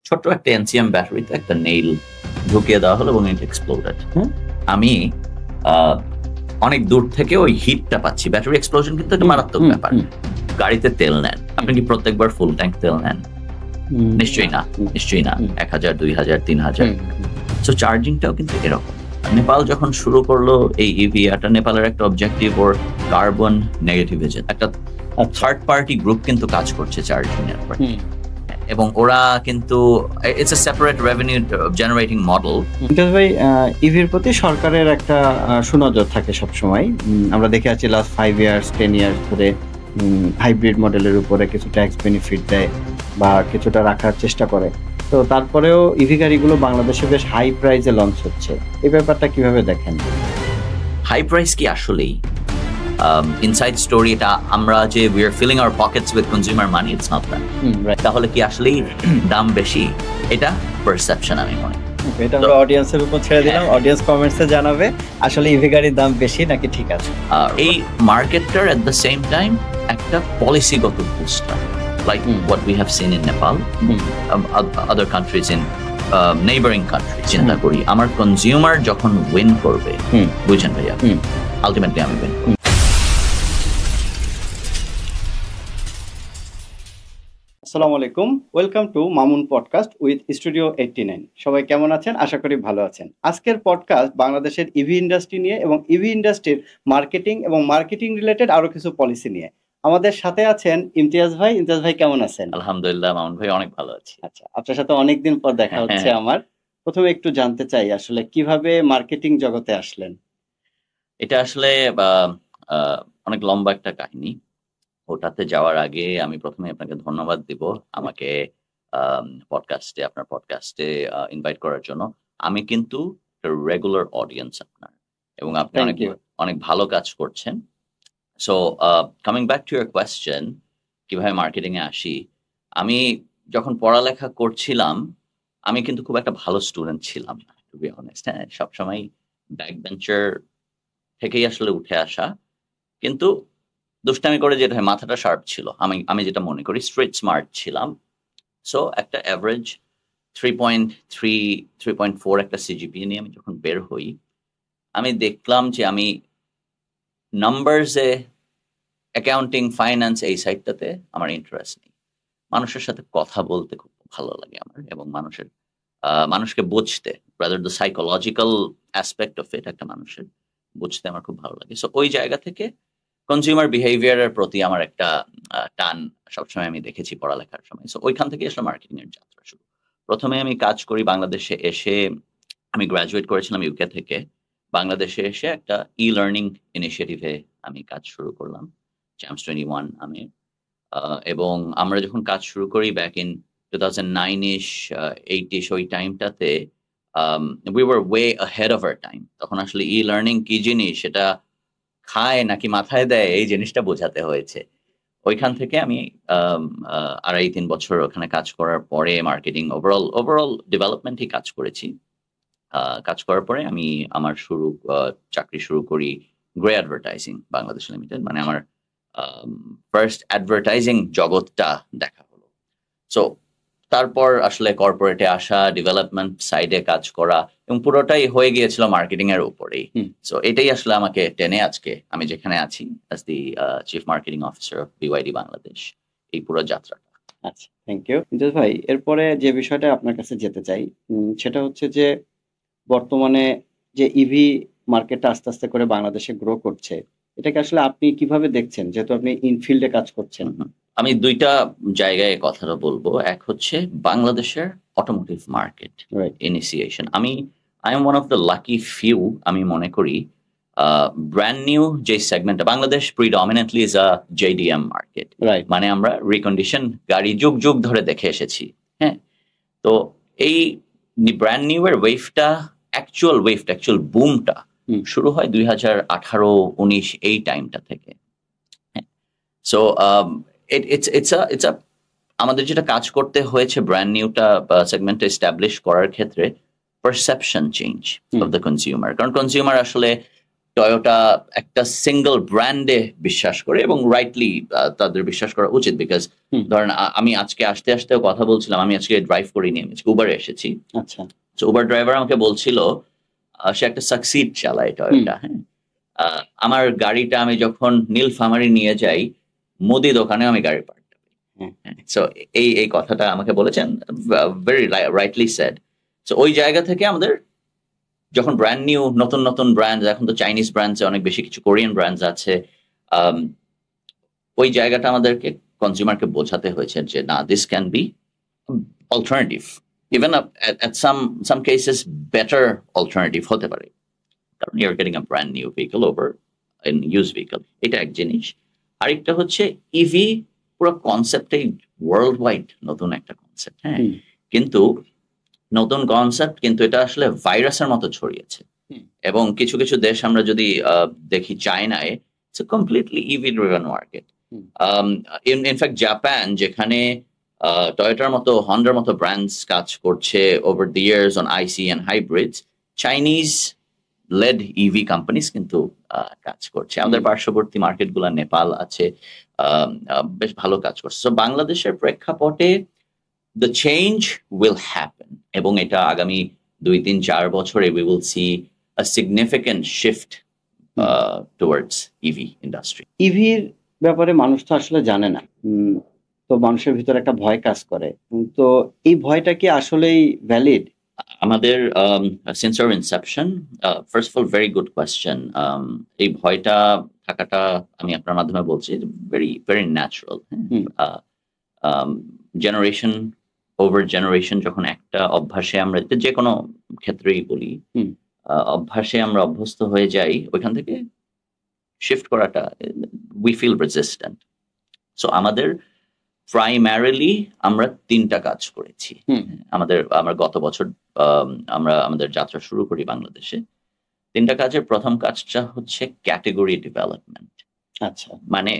ছোট্ট একটা এনসিএম ব্যাটারিতে একটা নেইল ঢুকিয়ে দেওয়া হলো এবং ইট এক্সপ্লোডেড। আমি অনেক দূর থেকে ওই হিটটা পাচ্ছি। ব্যাটারি এক্সপ্লোশন কিন্তু একটা মারাত্মক ব্যাপার। গাড়িতে তেল নেন, আপনি কি প্রত্যেকবার ফুল ট্যাঙ্ক তেল নেন? নিশ্চয়ই না, নিশ্চয়ই না। 1000, 2000, 3000। সো চার্জিংটাও কিন্তু এরকম। নেপাল যখন শুরু করলো এই ইভি, একটা নেপালের একটা অবজেক্টিভ ওর কার্বন নেগেটিভ একটা থার্ড পার্টি গ্রুপ কিন্তু কাজ করছে চার্জিং এর উপর, এবং ওরা কিন্তু it's a separate revenue generating model. ভাই, ইভির প্রতি সরকারের একটা সুনজর থাকে সব সময়। আমরা দেখে আছি লাস্ট 5 ইয়ার্স 10 ইয়ার্স ধরে হাইব্রিড মডেলের উপরে কিছু ট্যাক্স বেনিফিট দেয় বা কিছুটা রাখার চেষ্টা করে। তো তারপরেও ইভি গাড়িগুলো বাংলাদেশে বেশ হাই প্রাইসে লঞ্চ হচ্ছে, এই ব্যাপারটা কিভাবে দেখেন? হাই প্রাইস কি আসলেই ইনসাইড স্টোরি? এটা আমরা যে we are filling our pockets with consumer money, it's not that. তাহলে কি আসলেই দাম বেশি? এটা পারসেপশন আমি মনে। এটা আমরা অডিয়েন্সের উপর ছেড়ে দিলাম, অডিয়েন্স কমেন্টসে জানাবে আসলে ইভি গাড়ির দাম বেশি নাকি ঠিক আছে। এই মার্কেটটার এট দ্য সেম টাইম একটা পলিসিগত booster, like what we have seen in Nepal, other countries in neighboring countries. চিন্তা করি আমার কনজিউমার যখন উইন করবে, বুঝছেন ভাইয়া, আলটিমেটলি আমি উইন করব। আসসালামু আলাইকুম, welcome to Mamun podcast with studio 89। সবাই কেমন আছেন? আশা করি ভালো আছেন। আজকের পডকাস্ট বাংলাদেশের ইভি ইন্ডাস্ট্রি নিয়ে এবং ইভি ইন্ডাস্ট্রির মার্কেটিং এবং মার্কেটিং রিলেটেড আরো কিছু পলিসি নিয়ে। আমাদের সাথে আছেন ইমতিয়াজ ভাই। ইমতিয়াজ ভাই কেমন আছেন? আলহামদুলিল্লাহ মামুন ভাই, অনেক ভালো আছি। আচ্ছা, আপনার সাথে অনেকদিন পর দেখা হচ্ছে আমার। প্রথমে একটু জানতে চাই আসলে কিভাবে মার্কেটিং জগতে আসলেন? এটা আসলে অনেক লম্বা একটা কাহিনী। ওটাতে যাওয়ার আগে আমি প্রথমে আপনাকে ধন্যবাদ দিব আমাকে আপনার পডকাস্টে ইনভাইট করার জন্য। আমি কিন্তু রেগুলার অডিয়েন্স আপনার, এবং আপনি অনেক ভালো কাজ করছেন। So coming back to your question, কিভাবে মার্কেটিং এ আসি? আমি যখন পড়ালেখা করছিলাম, আমি কিন্তু খুব একটা ভালো স্টুডেন্ট ছিলাম না, টু বি অনেস্ট। হ্যাঁ, সবসময় ব্যাক বেঞ্চার থেকেই আসলে উঠে আসা, কিন্তু দুষ্টামি করে যেটা হয়, মাথাটা শার্প ছিল। আমি যেটা মনে করি স্ট্রিট স্মার্ট ছিলাম। সো একটা অ্যাভারেজ 3.3, 3.4 একটা সিজিপিএ নিয়ে আমি যখন বের হই, আমি দেখলাম যে আমি নাম্বারসে, অ্যাকাউন্টিং, ফাইন্যান্স, এই সাইডটাতে আমার ইন্টারেস্ট নেই। মানুষের সাথে কথা বলতে খুব ভালো লাগে আমার, এবং মানুষকে বুঝতে, rather the psychological aspect of it, একটা মানুষের বুঝতে আমার খুব ভালো লাগে। সো ওই জায়গা থেকে কনজিউমার বিহেভিয়ারের প্রতি আমার একটা টান সবসময় আমি দেখেছি পড়ালেখার সময়। সো ওইখান থেকে আসলে মার্কেটিং এর যাত্রা শুরু। প্রথমে আমি কাজ করি বাংলাদেশে এসে, আমি গ্রাজুয়েট করেছিলাম ইউকে থেকে। বাংলাদেশে এসে একটা ই লার্নিং ইনিশিয়েটিভে আমি কাজ শুরু করলাম, চ্যাম্পস 21 আমি। এবং আমরা যখন কাজ শুরু করি ব্যাক ইন 2009-ish, 8-ish, ওই টাইমটাতে we were way ahead of our time. তখন আসলে ই লার্নিং কি জিনিস, সেটা খায় নাকি মাথায় দেয়, এই জিনিসটা বোঝাতে হয়েছে। ওইখান থেকে আমি 2.5-3 বছর ওখানে কাজ করার পরে মার্কেটিং ওভারঅল ডেভেলপমেন্টই কাজ করেছি। কাজ করার পরে আমি আমার চাকরি শুরু করি গ্রে অ্যাডভার্টাইজিং বাংলাদেশ লিমিটেড। মানে আমার ফার্স্ট অ্যাডভার্টাইজিং জগৎটা দেখা হলো। সো তারপর আসলে কর্পোরেটে আসা, ডেভেলপমেন্ট সাইডে কাজ করা, এবং পুরোটাই হয়ে গিয়েছিল মার্কেটিং এর উপরেই। সো এটাই আসলে আমাকে টেনে আজকে আমি যেখানে আছি as the chief marketing officer of BYD Bangladesh, এই পুরো যাত্রাটা। আচ্ছা, থ্যাংক ইউ ইমতিয়াজ ভাই। এরপরে যে বিষয়টা আপনার কাছে যেতে চাই, সেটা হচ্ছে যে বর্তমানে যে ইভি মার্কেটটা আস্তে আস্তে করে বাংলাদেশে গ্রো করছে, এটাকে আসলে আপনি কিভাবে দেখছেন, যেহেতু আপনি ইনফিল্ডে কাজ করছেন? আমি দুইটা জায়গায় কথাটা বলবো। এক হচ্ছে বাংলাদেশের automotive market initiation. I am one of the lucky few, আমি মনে করি ব্র্যান্ড নিউ যে সেগমেন্টটা, Bangladesh predominantly is a JDM market. মানে আমরা রিকন্ডিশন গাড়ি যুগ যুগ ধরে দেখে এসেছি। হ্যাঁ, তো এই ব্র্যান্ড নিউ এর ওয়েভটা, অ্যাকচুয়াল বুমটা শুরু হয় 2018-19 এই টাইমটা থেকে। সো ইটস আ আমাদের যেটা কাজ করতে হয়েছে ব্র্যান্ড নিউটা সেগমেন্টে এস্টাবলিশ করার ক্ষেত্রে, perception change of the consumer. কারণ কনজিউমার আসলে টয়োটা একটা সিঙ্গল ব্র্যান্ডে বিশ্বাস করে, এবং রাইটলি তাদের বিশ্বাস করা উচিত। বিকজ ধরেন আমি আজকে আসতে আসতেও কথা বলছিলাম, আমি আজকে ড্রাইভ করিনি, আমি উবারে এসেছি। আচ্ছা, উবার ড্রাইভার আমাকে বলছিল সে একটা সাকসিড চালায় টয়োটা। হ্যাঁ, আমার গাড়িটা আমি যখন নীলফামারী নিয়ে যাই, মুদি দোকানে আমি গাড়ি পাল্টাই। সো এই কথাটা আমাকে বলেছেন, ভেরি রাইটলি সেড। সো ওই জায়গা থেকে আমাদের যখন ব্র্যান্ড নিউ নতুন নতুন ব্র্যান্ড, এখন তো চাইনিজ ব্র্যান্ডস অনেক বেশি, কিছু কোরিয়ান ব্র্যান্ডস আছে, ওই জায়গাটা আমাদেরকে কনজিউমারকে বোঝাতে হয়েছে যে না, this can be alternative, even at some cases better alternative হতে পারে, কারণ you're getting a brand new vehicle over an used vehicle। এটা এক জিনিস। আরেকটা হচ্ছে ইভি পুরো কনসেপ্টে ওয়ার্ল্ড ওয়াইড নতুন একটা কনসেপ্ট। হ্যাঁ, কিন্তু নতুন কনসেপ্ট, কিন্তু এটা আসলে ভাইরাসের মতো ছড়িয়েছে। এবং কিছু কিছু দেশ আমরা যদি দেখি, চায়নায় it's a completely EV driven market. In fact Japan, যেখানে টয়োটার মতো, হন্ডার মতো ব্র্যান্ডস কাজ করছে over the years on IC and hybrids, Chinese led EV companies কিন্তু কাজ করছে। আমাদের পার্শ্ববর্তী মার্কেটগুলো নেপাল আছে, বেশ ভালো কাজ করছে। সো বাংলাদেশের প্রেক্ষাপটে the change will happen, এবং এটা আগামী 2-3-4 বছরে we will see a significant shift towards EV industry. ইভির ব্যাপারে মানুষ তো আসলে জানে না, তো মানুষের ভিতরে একটা ভয় কাজ করে। তো এই ভয়টা কি আসলেই ভ্যালিড? আমাদের since our inception, first of all, very good question. এই ভয়টা থাকাটা আমি আপনার মাধ্যমে বলছি, very very natural. Generation over generation যখন একটা অভ্যাসে আমরা, যে কোনো ক্ষেত্রেই বলি, অভ্যাসে আমরা অভ্যস্ত হয়ে যাই, ওইখান থেকে শিফট করাটা উই ফিল রেজিস্ট্যান্ট। সো আমাদের প্রাইমারিলি আমরা 3টা কাজ করেছি। আমরা গত বছর আমরা আমাদের যাত্রা শুরু করি বাংলাদেশে। 3টা কাজের প্রথম কাজটা হচ্ছে ক্যাটেগরি ডেভেলপমেন্ট। আচ্ছা, মানে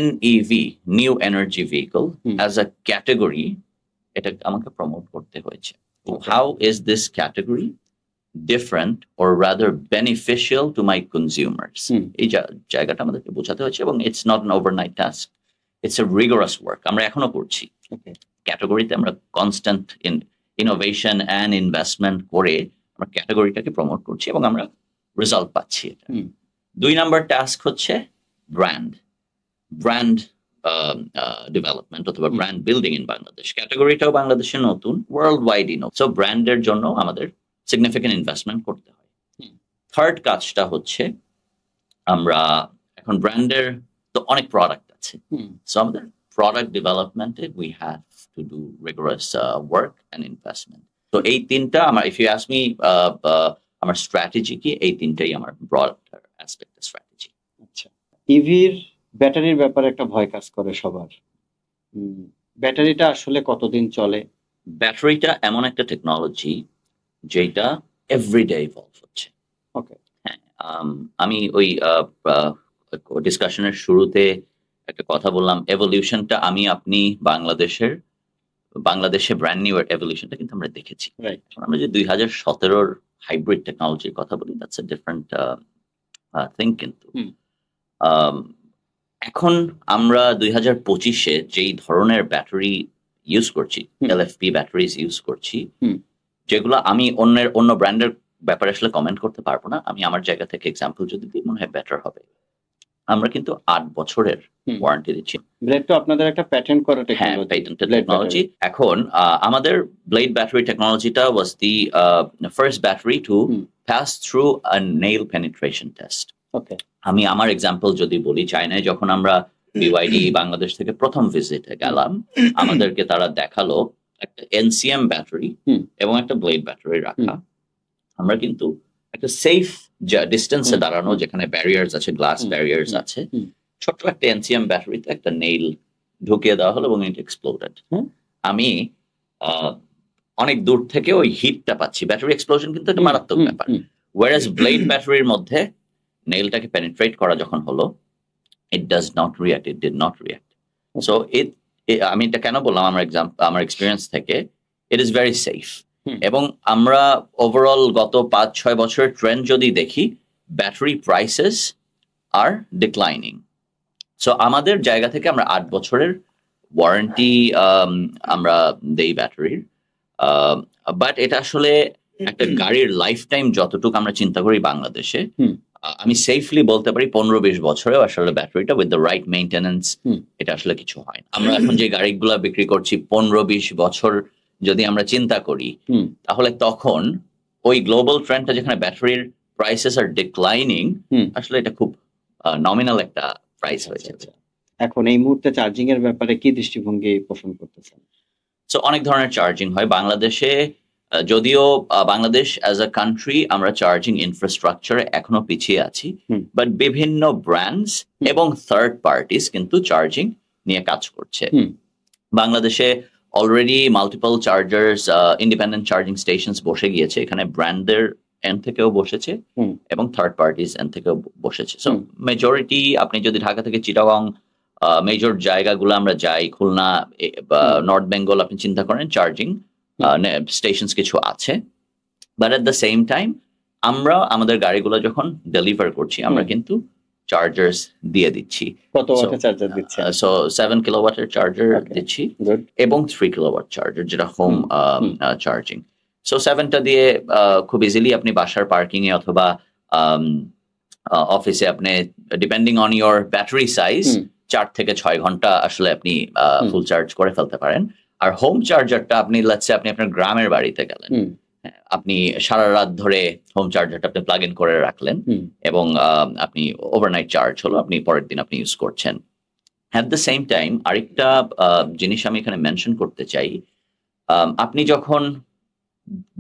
NEV, new energy vehicle as a category, এটা আমাকে প্রমোট করতে হয়েছে। How is this category different or rather beneficial to my consumers? এই জায়গাটা আমাদেরকে বোঝাতে হয়েছে, এবং it's not an overnight task, it's a rigorous work. আমরা এখনো করছি। ক্যাটেগরিতে আমরা কনস্ট্যান্ট ইনোভেশন অ্যান্ড ইনভেস্টমেন্ট করে আমরা ক্যাটেগরিটাকে প্রমোট করছি, এবং আমরা রেজাল্ট পাচ্ছি। 2 নাম্বার টাস্ক হচ্ছে ব্র্যান্ড ডেভেলপমেন্ট অথবা ব্র্যান্ড বিল্ডিং ইন বাংলাদেশ। ক্যাটেগরিটাও বাংলাদেশে নতুন, ওয়ার্ল্ড ওয়াইডই নতুন। সো ব্র্যান্ডের জন্য আমাদের সিগনিফিকেন্ট ইনভেস্টমেন্ট করতে হয়। থার্ড কাজটা হচ্ছে, আমরা এখন ব্র্যান্ডের তো অনেক প্রোডাক্ট আছে, সো আমাদের প্রোডাক্ট ডেভেলপমেন্টে we have to do rigorous work and investment. তো এই 3টা আমার, ইফ ইউ আস্ক মি আমার স্ট্র্যাটেজি কি, এই 3টাই আমার ব্রড অ্যাসপেক্ট স্ট্র্যাটেজি। আচ্ছা, ইভির ব্যাটারির ব্যাপারে একটা ভয় কাজ করে সবার। ব্যাটারিটা আসলে কতদিন চলে? ব্যাটারিটা এমন একটা টেকনোলজি যেটা এভরিডে ইভলভ হচ্ছে। ওকে, হ্যাঁ, আমি ওই ডিসকাশনের শুরুতে একটা কথা বললাম, এভলিউশনটা আমি আপনি বাংলাদেশে ব্র্যান্ড নিউ এভলিউশনটা কিন্তু আমরা দেখেছি। আমরা যে 2017 হাইব্রিড টেকনোলজির কথা বলি, দ্যাটস এ ডিফারেন্ট থিং। কিন্তু এখন আমরা 2025-এ যেই ধরনের ব্যাটারি ইউজ করছি, LFP ব্যাটারিজ ইউজ করছি, যেগুলো আমি অন্য ব্র্যান্ডের ব্যাপারে আসলে কমেন্ট করতে পারবো না। আমি আমার জায়গা থেকে এক্সাম্পল যদি দিই, মনে হয় বেটার হবে। আমরা কিন্তু 8 বছরের ওয়ারেন্টি দিচ্ছি। ব্লেড তো আপনাদের একটা প্যাটেন্ট করা টেকনোলজি। এখন আমাদের ব্লেড ব্যাটারি টেকনোলজিটা was the first battery to pass through a nail penetration test. Okay, আমি আমার এক্সাম্পল যদি বলি, চায়নায় যখন আমরা BYD বাংলাদেশ থেকে প্রথম ভিজিটে গেলাম, আমাদেরকে তারা দেখালো একটা NCM ব্যাটারি এবং একটা ব্লেড ব্যাটারি রাখা। আমরা কিন্তু একটা সেফ ডিস্টেন্সে দাঁড়ানো, যেখানে ব্যারিয়ার্স আছে, গ্লাস ব্যারিয়ার্স আছে, ছোট্ট একটা NCM ব্যাটারিতে একটা নেইল ঢুকিয়ে দেওয়া হলো এবং ইট এক্সপ্লোডেড। আমি অনেক দূর থেকে ওই হিটটা পাচ্ছি। ব্যাটারি এক্সপ্লোশন কিন্তু একটা মারাত্মক ব্যাপার। ওয়ারেজ ব্লেড ব্যাটারির মধ্যে নেইলটাকে পেনিট্রেট করা যখন হলো, it does not react, it did not react. So আমি এটা কেন বললাম, আমার এক্সপিরিয়েন্স থেকে, it is very safe. এবং আমরা ওভারঅল গত 5-6 বছরের ট্রেন্ড যদি দেখি, battery prices are declining. So আমাদের জায়গা থেকে আমরা 8 বছরের ওয়ারেন্টি আমরা দেই ব্যাটারির, বাট এটা আসলে একটা গাড়ির লাইফ টাইম যতটুকু আমরা চিন্তা করি বাংলাদেশে, আমি সেফলি বলতে পারি 15-20 বছরেও আসলে ব্যাটারিটা উইথ দ্য রাইট মেইনটেনেন্স এটা আসলে কিছু হয় না। আমরা এখন যে গাড়িগুলো বিক্রি করছি 15-20 বছর যদি আমরা চিন্তা করি, তাহলে তখন ওই গ্লোবাল ট্রেন্ডটা যেখানে ব্যাটারির প্রাইসেস আর ডিক্লাইনিং, আসলে এটা খুব নমিনাল একটা প্রাইস হয়েছে। এখন এই মুহূর্তে চার্জিং এর ব্যাপারে কি দৃষ্টিভঙ্গি পোষণ করতেছেন? সো অনেক ধরনের চার্জিং হয় বাংলাদেশে, যদিও বাংলাদেশ অ্যাজ আ কান্ট্রি আমরা চার্জিং ইনফ্রাস্ট্রাকচারে এখনো পিছিয়ে আছি, বাট বিভিন্ন ব্র্যান্ডস এবং থার্ড পার্টিস কিন্তু চার্জিং নিয়ে কাজ করছে। বাংলাদেশে already multiple chargers, independent charging stations বসে গিয়েছে, এখানে ব্র্যান্ডের এন্ড থেকেও বসেছে এবং থার্ড পার্টিস এন্ড থেকেও বসেছে। সো মেজরিটি, আপনি যদি ঢাকা থেকে চিটাগং মেজর জায়গাগুলো আমরা যাই, খুলনা, নর্থ বেঙ্গল আপনি চিন্তা করেন, চার্জিং স্টেশনস কিছু আছে। But at the same time আমরা আমাদের গাড়িগুলো যখন ডেলিভার করছি, আমরা কিন্তু চার্জার্স দিয়ে দিচ্ছি। কত ওয়াটের চার্জার দিচ্ছেন? সো 7 কিলোওয়াটের চার্জার দিচ্ছি এবং 3 কিলোওয়াট চার্জার, যেটা হোম চার্জিং। সো 7টা দিয়ে খুব ইজিলি আপনি বাসার পার্কিং এ অথবা অফিসে আপনি, depending on your battery size, 4 থেকে 6 ঘন্টা আসলে আপনি ফুল চার্জ করে ফেলতে পারেন। আর হোম চার্জারটা আপনি লেটস আপনি আপনার গ্রামের বাড়িতে গেলেন, আপনি সারা রাত ধরে হোম চার্জারটা আপনি প্লাগ ইন করে রাখলেন এবং আপনি ওভারনাইট চার্জ হলো, আপনি পরের দিন আপনি ইউজ করছেন। অ্যাট দ্য সেম টাইম আরেকটা জিনিস আমি এখানে মেনশন করতে চাই, আপনি যখন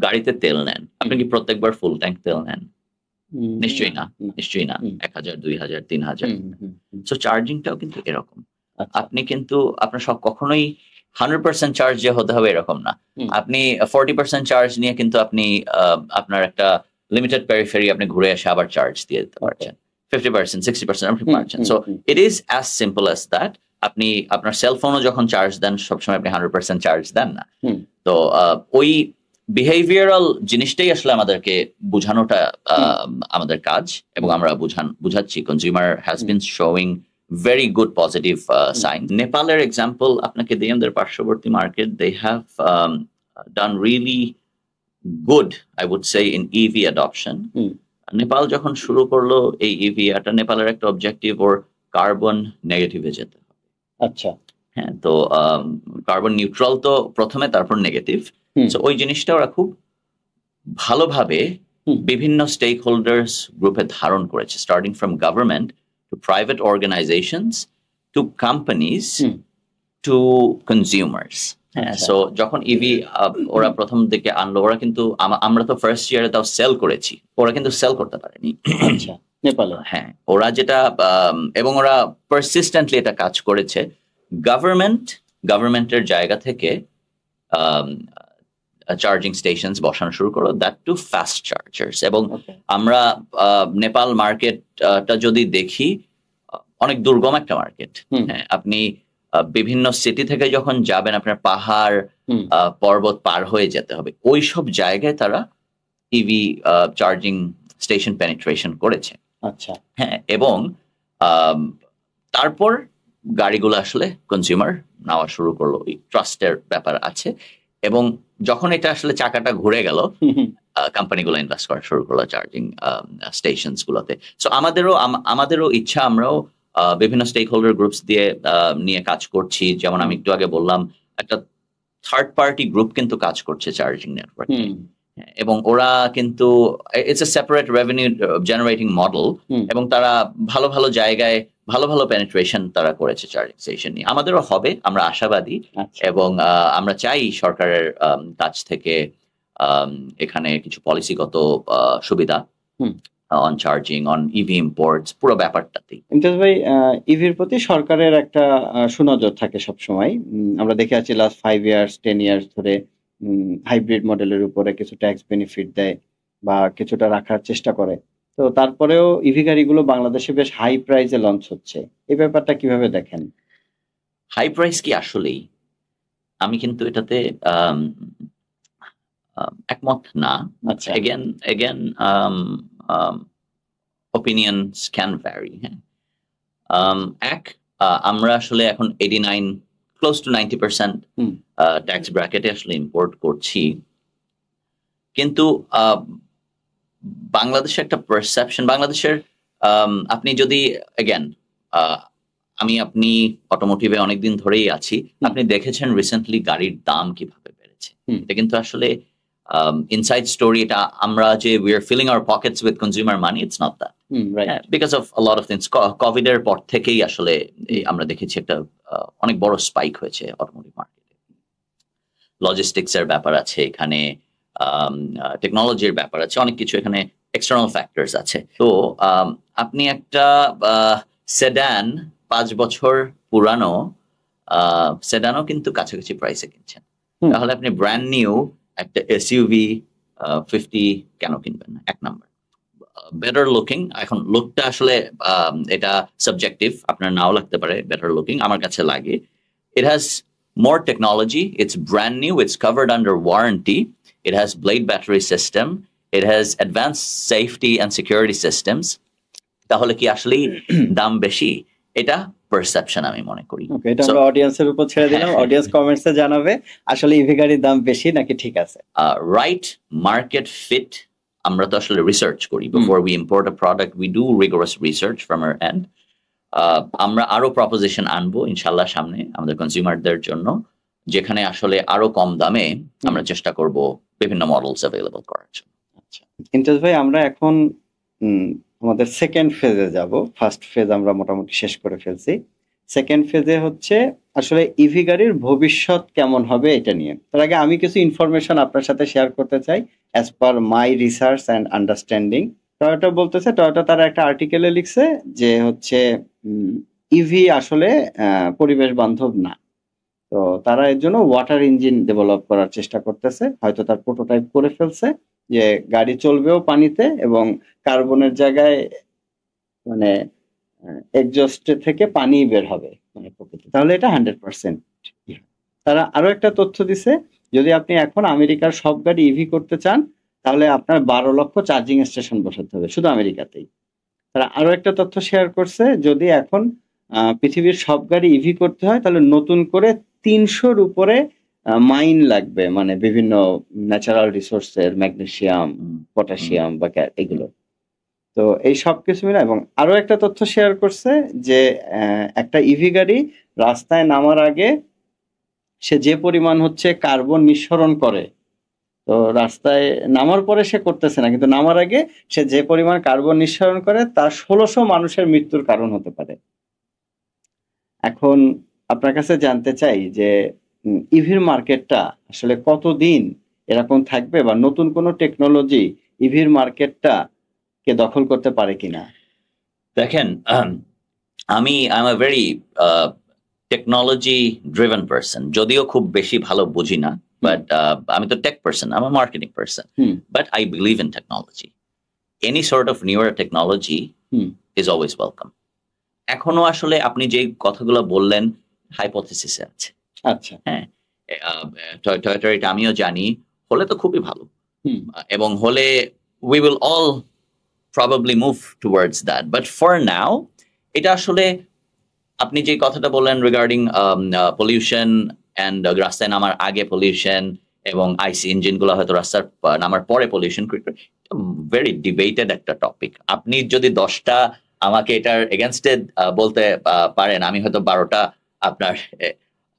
গাড়িতে তেল নেন, আপনি কি প্রত্যেকবার ফুল ট্যাঙ্ক তেল নেন? নিশ্চয়ই না, নিশ্চয়ই না। 1000, 2000, 3000। সো চার্জিংটাও কিন্তু এরকম। আপনি কিন্তু আপনার সব কখনোই 100% চার্জ যে হতে হবে এরকম না। আপনি 40% চার্জ নিয়ে কিন্তু আপনি আপনার একটা লিমিটেড পেরিফেরি আপনি ঘুরে এসে আবার চার্জ দিয়ে দিতে পারছেন। 50%, 60% আপনি পারছেন। So it is as simple as that. আপনি আপনার সেলফোনও যখন চার্জ দেন, সবসময় আপনি 100% চার্জ দেন না। তো ওই বিহেভিয়ারাল জিনিসটাই আসলে আমাদেরকে বোঝানোটা আমাদের কাজ, এবং আমরা বুঝাচ্ছি। Consumer has been showing very good positive sign. Nepal's example, আপনাকে দিই, আমাদের পার্শ্ববর্তী market, they have done really good, I would say, in EV adoption. Nepal যখন শুরু করলো এই ইভি, এটা নেপালের একটা অবজেক্টিভ, ওর কার্বন নেগেটিভে যেতে হবে। আচ্ছা, হ্যাঁ, তো কার্বন নিউট্রাল তো প্রথমে, তারপর নেগেটিভ। সো ওই জিনিসটা ওরা খুব ভালোভাবে বিভিন্ন স্টেক হোল্ডার্স গ্রুপে ধারণ করেছে, starting from government to private organizations, to companies, to consumers. So যখন ইভি ওরা প্রথম দিকে আনলো, ওরা কিন্তু, আমরা তো ফার্স্ট ইয়ারে তাও সেল করেছি, ওরা কিন্তু সেল করতে পারেনি নেপালে। হ্যাঁ, ওরা যেটা, এবং ওরা পারসিস্টেন্টলি এটা কাজ করেছে। গভর্নমেন্টের জায়গা থেকে চার্জিং স্টেশনস বসানো শুরু করলো, দ্যাট টু ফাস্ট চার্জার্স। এবং আমরা নেপাল মার্কেটটা যদি দেখি, অনেক দুর্গম একটা মার্কেট। হ্যাঁ, আপনি বিভিন্ন সিটি থেকে যখন যাবেন, আপনার পাহাড় পর্বত পার হয়ে যেতে হবে। ওইসব জায়গায় তারা ইভি চার্জিং স্টেশন পেনিট্রেশন করেছে। আচ্ছা, হ্যাঁ, এবং তারপর গাড়িগুলো আসলে কনজিউমার নেওয়া শুরু করলো। এই ট্রাস্টের ব্যাপার আছে, এবং যখন এটা আসলে চাকাটা ঘুরে গেল, কোম্পানিগুলো ইনভেস্ট করা শুরু করলো চার্জিং স্টেশনস গুলোতে। সো আমাদেরও ইচ্ছা, আমরাও বিভিন্ন স্টেক হোল্ডার গ্রুপস দিয়ে নিয়ে কাজ করছি। যেমন আমি একটু আগে বললাম, একটা থার্ড পার্টি গ্রুপ কিন্তু কাজ করছে চার্জিং নেটওয়ার্ক, এবং ওরা কিন্তু it's a separate revenue generating model, এবং তারা ভালো ভালো জায়গায় ভালো ভালো পেনিট্রেশন তারা করেছে চার্জিং স্টেশন নিয়ে। আমাদেরও হবে, আমরা আশাবাদী, এবং আমরা চাই সরকারের কাছ থেকে এখানে কিছু পলিসিগত সুবিধা on charging, on EV imports, পুরো ব্যাপারটাতেই। ইমতিয়াজ ভাই, ইভির প্রতি সরকারের একটা সুনজর থাকে সবসময়। আমরা দেখে আছি লাস্ট 5 ইয়ার্স 10 ইয়ার্স ধরে হাইব্রিড মডেলের উপরে কিছু ট্যাক্স বেনিফিট দেয় বা কিছুটা রাখার চেষ্টা করে। তো তারপরেও ইভি গাড়িগুলো বাংলাদেশে বেশ হাই প্রাইসে লঞ্চ হচ্ছে, এই ব্যাপারটা কিভাবে দেখেন? হাই প্রাইস কি আসলেই? আমি কিন্তু এটাতে একমত না। Again opinions can vary. আমরা আসলে এখন 89 close to 90% ট্যাক্স ব্র্যাকেটে আসলে ইম্পোর্ট করছি, কিন্তু বাংলাদেশের একটা পারসেপশন, বাংলাদেশের আপনি যদি অ্যাগেন আপনি অটোমোটিভে অনেকদিন ধরেই আছি, আপনি দেখেছেন রিসেন্টলি গাড়ির দাম কিভাবে বেড়েছে। এটা কিন্তু আসলে ইনসাইড স্টোরি, এটা আমরা যে we are filling our pockets with consumer money, it's not that, because of a lot of things. Covid এর পর থেকেই আসলে আমরা দেখেছি একটা অনেক বড় স্পাইক হয়েছে অটোমোটিভ মার্কেটে। লজিস্টিক্স এর ব্যাপার আছে এখানে, টেকনোলজির ব্যাপার আছে, অনেক কিছু এখানে এক্সটার্নাল ফ্যাক্টরস আছে। তো আপনি একটা সেডান 5 বছর পুরানো সেডানও কিন্তু কাছাকাছি প্রাইসে কিনছেন, তাহলে আপনি ব্র্যান্ড নিউ একটা এসইউভি 50 কেন কিনবেন না? এক নাম্বার। বেটার লুকিং, এখন লুকটা আসলে এটা সাবজেক্টিভ, আপনার নাও লাগতে পারে বেটার লুকিং, আমার কাছে লাগে। It has more technology, it's brand new, it's covered under warranty, it has blade battery system, it has advanced safety and security systems. তাহলে কি আসলে দাম বেশি? এটা পারসেপশন আমি মনে করি। ওকে, এটা আমরা অডিয়েন্সের উপর ছেড়ে দিলাম, অডিয়েন্স কমেন্টসে জানাবে আসলে ইভি গাড়ির দাম বেশি নাকি ঠিক আছে। রাইট মার্কেট ফিট, আমরা তো আসলে রিসার্চ করি before we import a product, we do rigorous research from our end. আমরা আরো প্রপোজিশন আনবো ইনশাল্লাহ সামনে আমাদের কনজিউমারদের জন্য, যেখানে আসলে আরো কম দামে আমরা চেষ্টা করব বিভিন্ন মডেলস অ্যাভেলেবল করার জন্য। আচ্ছা ইমতিয়াজ ভাই, আমরা এখন আমাদের সেকেন্ড ফেজে যাব। ফার্স্ট ফেজ আমরা মোটামুটি শেষ করে ফেলছি। সেকেন্ড ফেজে হচ্ছে আসলে ইভি গাড়ির ভবিষ্যৎ কেমন হবে এটা নিয়ে। তার আগে আমি কিছু ইনফরমেশন আপনার সাথে শেয়ার করতে চাই as per my research and understanding. Toyota বলতেছে, টয়োটা তারা একটা আর্টিকেলে লিখছে যে হচ্ছে ইভি আসলে পরিবেশ বান্ধব না, তো তারা এর জন্য ওয়াটার ইঞ্জিন ডেভেলপ করার চেষ্টা করতেছে। হয়তো তার প্রোটোটাইপ করে ফেলছে যে গাড়ি চলবেও পানিতে এবং কার্বনের জায়গায় মানে এক্সজস্ট থেকে পানি বের হবে মানে প্রকৃতি, তাহলে এটা 100%। তারা আরো একটা তথ্য দিছে, যদি আপনি এখন আমেরিকার সব গাড়ি ইভি করতে চান তাহলে আপনার 12 লক্ষ চার্জিং স্টেশন বসাতে হবে শুধু আমেরিকাতেই। তারা আরো একটা তথ্য শেয়ার করছে, যদি এখন পৃথিবীর সব গাড়ি ইভি করতে হয় তাহলে নতুন করে 300-র উপরে মাইন লাগবে, মানে বিভিন্ন ন্যাচারাল রিসোর্সের ম্যাগনেসিয়াম, পটাশিয়াম বা এগুলো। তো এই সব কিছু মিলে, এবং আরো একটা তথ্য শেয়ার করছে যে একটা ইভি গাড়ি রাস্তায় নামার আগে সে যে পরিমাণ হচ্ছে কার্বন নিঃসরণ করে, তো রাস্তায় নামার পরে সে করতেছে না, কিন্তু নামার আগে সে যে পরিমাণ কার্বন নিঃসরণ করে তার 1600 মানুষের মৃত্যুর কারণ হতে পারে। এখন আপনার কাছে জানতে চাই যে ইভির মার্কেটটা আসলে কতদিন এরকম থাকবে, বা নতুন কোনো টেকনোলজি ইভির মার্কেটটা কে দখল করতে পারে কিনা? দেখেন, আমি I am a very technology driven person, যদিও খুব বেশি ভালো বুঝি না, বাট আমি তো tech person, I am a marketing person, but I believe in technology. Any sort of newer technology is always welcome. এখনো আসলে আপনি যে কথাগুলো বললেন হাইপোথিসিসে আছে। আচ্ছা, হ্যাঁ, টয়োটার এটা আমিও জানি, হলে তো খুবই ভালো, এবং হলে we will all probably move towards that, but for now এটা আসলে আপনি যে কথাটা বললেন রিগার্ডিং পলিউশন অ্যান্ড রাস্তায় নামার আগে পলিউশন এবং আইসি ইঞ্জিনগুলো হয়তো রাস্তার নামার পরে পলিউশন ক্রিয়েট করে, ভেরি ডিবেটেড একটা টপিক। আপনি যদি 10টা আমাকে এটার এগেনস্টে বলতে পারেন, আমি হয়তো 12টা আপনার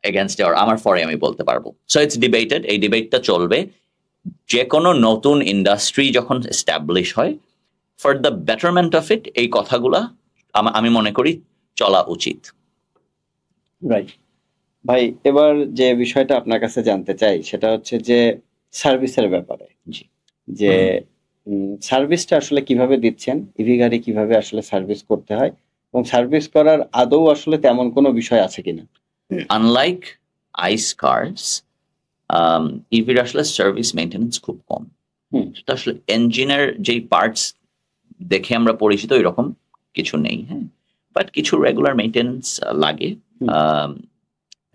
এগেনস্টে আমার পরে আমি বলতে পারবো। সো ইটস ডিবেটেড, এই ডিবেটটা চলবে। যে কোনো নতুন ইন্ডাস্ট্রি যখন এস্টাবলিশ হয়, for the betterment of it, এই কথাগুলা আমি মনে করি চলা উচিত। রাইট ভাই, এবার যে বিষয়টা আপনার কাছে জানতে চাই সেটা হচ্ছে যে সার্ভিসের ব্যাপারে। জি, যে সার্ভিসটা আসলে কিভাবে দিচ্ছেন, ইভি গাড়ি কিভাবে আসলে সার্ভিস করতে হয়, এবং সার্ভিস করার আদৌ আসলে তেমন কোনো বিষয় আছে কিনা? আনলাইক আইস কার্স, ইভির আসলে সার্ভিস মেইনটেনেন্স খুব কম। সেটা আসলে ইঞ্জিনের যেই পার্টস দেখে আমরা পরিচিত এরকম কিছু নেই, হ্যাঁ, বাট কিছু রেগুলার মেইনটেনেন্স লাগে,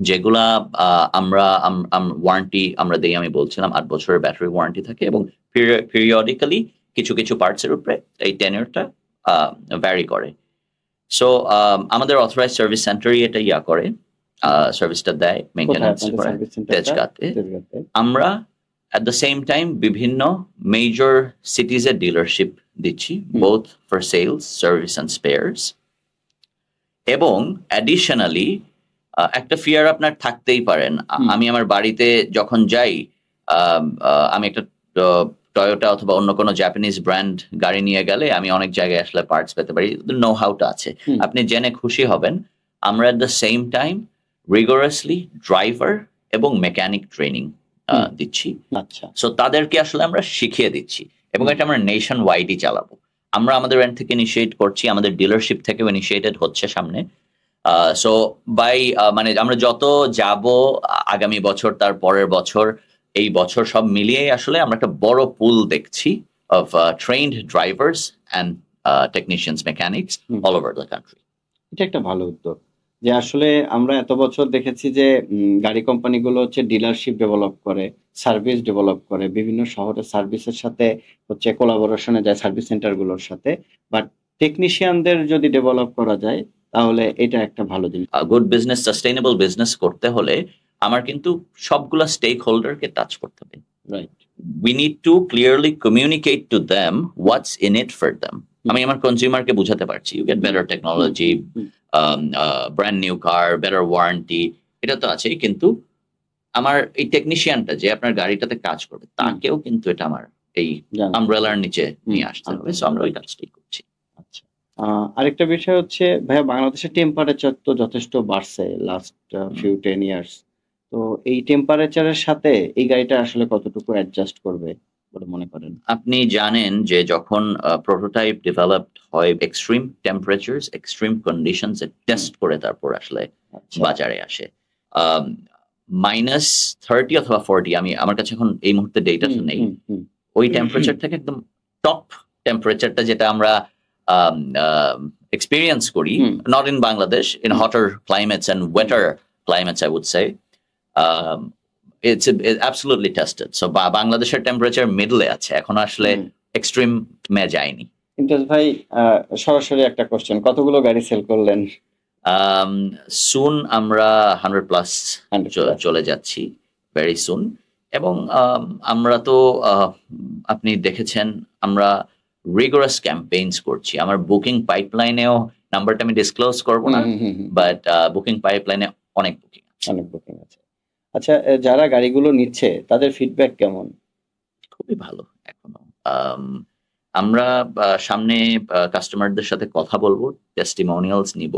যেগুলা আমরা ওয়ারেন্টি আমরা দিই। আমি বলছিলাম 8 বছরের ব্যাটারি ওয়ারেন্টি থাকে, এবং পিরিয়ডিক্যালি কিছু কিছু পার্টসের উপরে এই টেনিয়রটা ভ্যারি করে। সো আমাদের অথরাইজ সার্ভিস সেন্টারই এটা করে, সার্ভিসটা দেয়, মেইনটেনেন্স করে তেজগাঁতে। আমরা at the same time বিভিন্ন মেজর সিটিজের ডিলারশিপ দিচ্ছি, both for sales, service and spares. এবং অ্যাডিশনালি একটা ফিয়ার আপনার থাকতেই পারেন, আমি আমার বাড়িতে যখন যাই, আমি একটা টয়োটা অথবা অন্য কোনো জাপানিজ ব্র্যান্ড গাড়ি নিয়ে গেলে আমি অনেক জায়গায় আসলে পার্টস পেতে পারি, নো হাউটা আছে, আপনি জেনে খুশি হবেন। আমরা at the same time rigorously driver এবং মেকানিক ট্রেনিং দিচ্ছি। সো তাদেরকে আসলে আমরা শিখিয়ে দিচ্ছি, এবং এটা আমরা নেশন ওয়াইডই চালাবো। আমরা আমাদের এন্ড থেকে ইনিশিয়েট করছি, আমাদের ডিলারশিপ থেকেও ইনিশিয়েটেড হচ্ছে সামনে। সো বাই মানে আমরা যত যাব আগামী বছর, তার পরের বছর, এই বছর সব মিলিয়ে আসলে আমরা একটা বড় পুল দেখছি of trained drivers and technicians, mechanics all over the country. এটা একটা ভালো উদ্যোগ, যে আসলে আমরা এত বছর দেখেছি যে গাড়ি কোম্পানিগুলো হচ্ছে ডিলারশিপ ডেভেলপ করে, সার্ভিস ডেভেলপ করে, বিভিন্ন শহরে সার্ভিসের সাথে হচ্ছে কোলাবোরেশনে যায় সার্ভিস সেন্টারগুলোর সাথে, বাট টেকনিশিয়ানদের যদি ডেভেলপ করা যায় তাহলে এটা একটা ভালো জিনিস। গুড বিজনেস, সাস্টেইনেবল বিজনেস করতে হলে আমার কিন্তু সবগুলা স্টেক হোল্ডারকে টাচ করতে হবে। Right, we need to clearly communicate to them what's in it for them. আমি আমার কনজিউমারকে বুঝাতে পারছি, you get better technology, brand new car, better warranty, এটা তো আছেই, কিন্তু আমার এই টেকনিশিয়ানটা যে আপনার গাড়িটাতে কাজ করবে তাকেও কিন্তু এটা আমার এই আমব্রেলার নিচে নিয়ে আসতে হবে। সো আমরা ওই কাজটাই করছি। আচ্ছা, আরেকটা বিষয় হচ্ছে ভাইয়া, বাংলাদেশের টেম্পারেচার তো যথেষ্ট বাড়ছে লাস্ট ফিউ 10 ইয়ার্স। তো এই টেম্পারেচারের সাথে এই গাড়িটা আসলে কতটুকু অ্যাডজাস্ট করবে বলে মনে করেন? আপনি জানেন যে যখন প্রোটোটাইপ ডেভেলপড হয়, এক্সট্রিম টেম্পারেচারস, এক্সট্রিম কন্ডিশনস টেস্ট করে তারপর আসলে বাজারে আসে। -30 অথবা 40, আমার কাছে এখন এই মুহূর্তে ডেটাটা নেই, ওই টেম্পারেচার থেকে একদম টপ টেম্পারেচারটা যেটা আমরা এক্সপিরিয়েন্স করি, not in Bangladesh, in hotter climates and wetter climates, I would say, it's absolutely tested. So বাংলাদেশের টেম্পারেচার মিডলে আছে, এখন আসলে এক্সট্রিম মে যায়নি। ইমতিয়াজ ভাই, সরাসরি একটা কোশ্চেন, কতগুলো গাড়ি সেল করলেন? সুন আমরা 100+ চলে যাচ্ছি, ভেরি সুন। এবং আমরা তো আপনি দেখেছেন আমরা রিগোরাস ক্যাম্পেইনস করছি। আমার বুকিং পাইপলাইনেও, নাম্বারটা আমি ডিসক্লোজ করবো না, বাট বুকিং পাইপলাইনে অনেক বুকিং আছে। আচ্ছা, যারা গাড়িগুলো নিচ্ছে তাদের ফিডব্যাক কেমন? খুবই ভালো। এখনো আমরা সামনে কাস্টমারদের সাথে কথা বলবো, টেস্টিমোনিয়ালস নিব।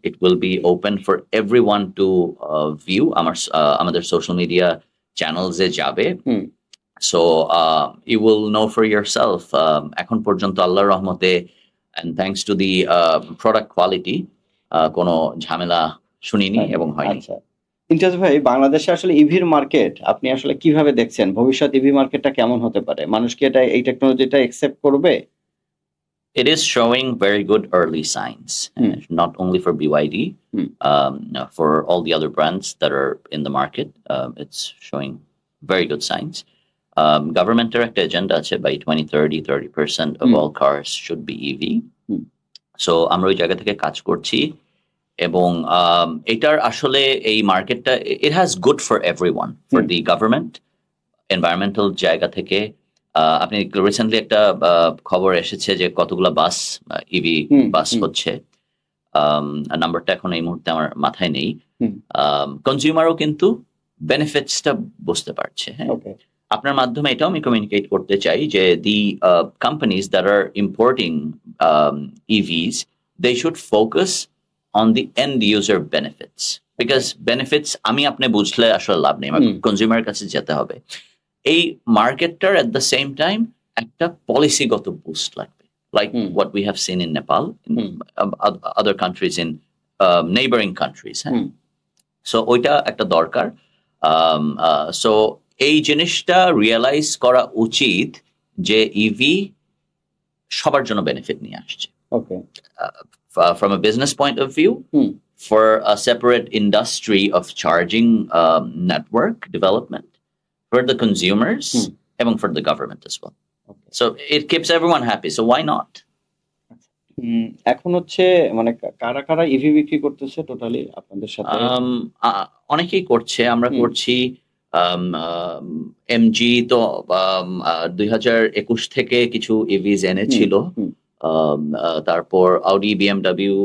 It will be open for everyone to view. আমাদের সোশ্যাল মিডিয়া চ্যানেলসে যাবে। So you will know for yourself. এখন পর্যন্ত আল্লাহর রহমতে and thanks to the product quality কোনো ঝামেলা শুনিনি এবং হয়নি। ইমতিয়াজ ভাই, বাংলাদেশে আসলে ইভির মার্কেট আপনি আসলে কিভাবে দেখছেন? ভবিষ্যৎ ইভি মার্কেটটা কেমন হতে পারে? মানুষ কি এই টেকনোলজিটা অ্যাকসেপ্ট করবে? It is showing very good early signs, not only for BYD, for all the other brands that are in the market. It's showing very good signs. Government-এর একটা agenda আছে, by 2030, 30% of all cars should be EV. So আমরা ওই জায়গা থেকে কাজ করছি, এবং এটার আসলে এই মার্কেটটা, it has good for everyone, for the government, environmental জায়গা থেকে। আপনি রিসেন্টলি একটা খবর এসেছে যে কতগুলা বাস, ইভি বাস হচ্ছে, নাম্বারটা এখন এই মুহূর্তে আমার মাথায় নেই। কনজিউমারও কিন্তু বেনিফিটসটা বুঝতে পারছে। হ্যাঁ, আপনার মাধ্যমে এটাও আমি কমিউনিকেট করতে চাই যে the companies that are importing EVs, they should focus on the end user benefits, because benefits আমি আপনি বুঝলে আসলে লাভ নেই, কনজিউমারের কাছে যেতে হবে। এই মার্কেটটার at the same time একটা পলিসিগত বুস্ট লাগবে, like what we have seen in Nepal, in other countries, in neighboring countries. So ওইটা একটা দরকার। So এই জিনিসটা রিয়েলাইজ করা উচিত যে ইভি সবার জন্য বেনিফিট নিয়ে আসছে। ওকে, from a business point of view, for a separate industry of charging network development, for the consumers, and for the government as well. So it keeps everyone happy. So why not? এখন হচ্ছে মানে কারা কারা EV বিক্রি করতেছে totally আপনাদের সাথে? অনেকেই করছে, আমরা করছি। এমজি তো 2021 থেকে কিছু ইভিজ এনেছিল। তারপর আউডি, বিএমডব্লিউ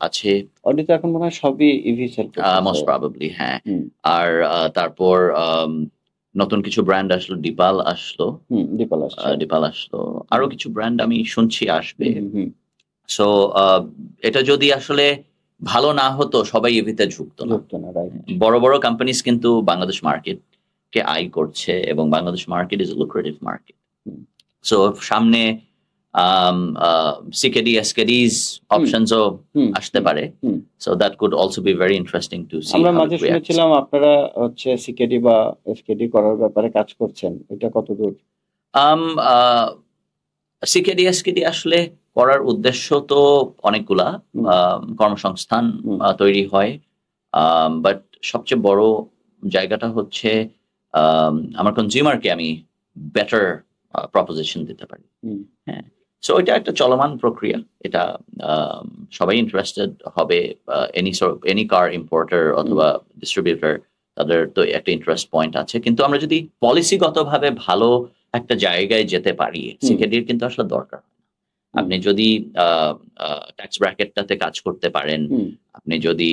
আছে। অডি তো এখন মনে হয় সবই ইভি সেল করতেছে। মোস্ট প্রবাবলি, হ্যাঁ। আর তারপর নতুন কিছু ব্র্যান্ড আসলো, ডিপাল আসলো। ডিপাল আসলো, আরো কিছু ব্র্যান্ড আমি শুনছি আসবে। সো এটা যদি আসলে ভালো না হতো সবাই ইভিতে ঝুঁকতো না। বড় বড় কোম্পানিজ কিন্তু বাংলাদেশ মার্কেট কে আই করছে, এবং Bangladesh market is lucrative market. So সামনে সিকেডি, এসকেডিজ অপশনসও আসতে পারে। So that could also be very interesting to see. আমরা মাঝে শুনেছিলাম আপনারা হচ্ছে সিকেডি বা এসকেডি করার ব্যাপারে কাজ করছেন, এটা কতদূর? সিকেডি, এসকেডি আসলে করার উদ্দেশ্য তো অনেকগুলা, কর্মসংস্থান তৈরি হয়, বাট সবচেয়ে বড় জায়গাটা হচ্ছে আমার কনজিউমারকে আমি বেটার প্রপোজিশন দিতে পারি। হ্যাঁ, সো এটা একটা চলমান প্রক্রিয়া। এটা সবাই ইন্টারেস্টেড হবে। এনি কার ইম্পোর্টার অথবা ডিস্ট্রিবিউটর, তাদের তো একটা ইন্টারেস্ট পয়েন্ট আছে। কিন্তু আমরা যদি পলিসিগতভাবে ভালো একটা জায়গায় যেতে পারি, সিকেডির কিন্তু আসলে দরকার। আপনি যদি ট্যাক্স ব্র্যাকেটটাতে কাজ করতে পারেন, আপনি যদি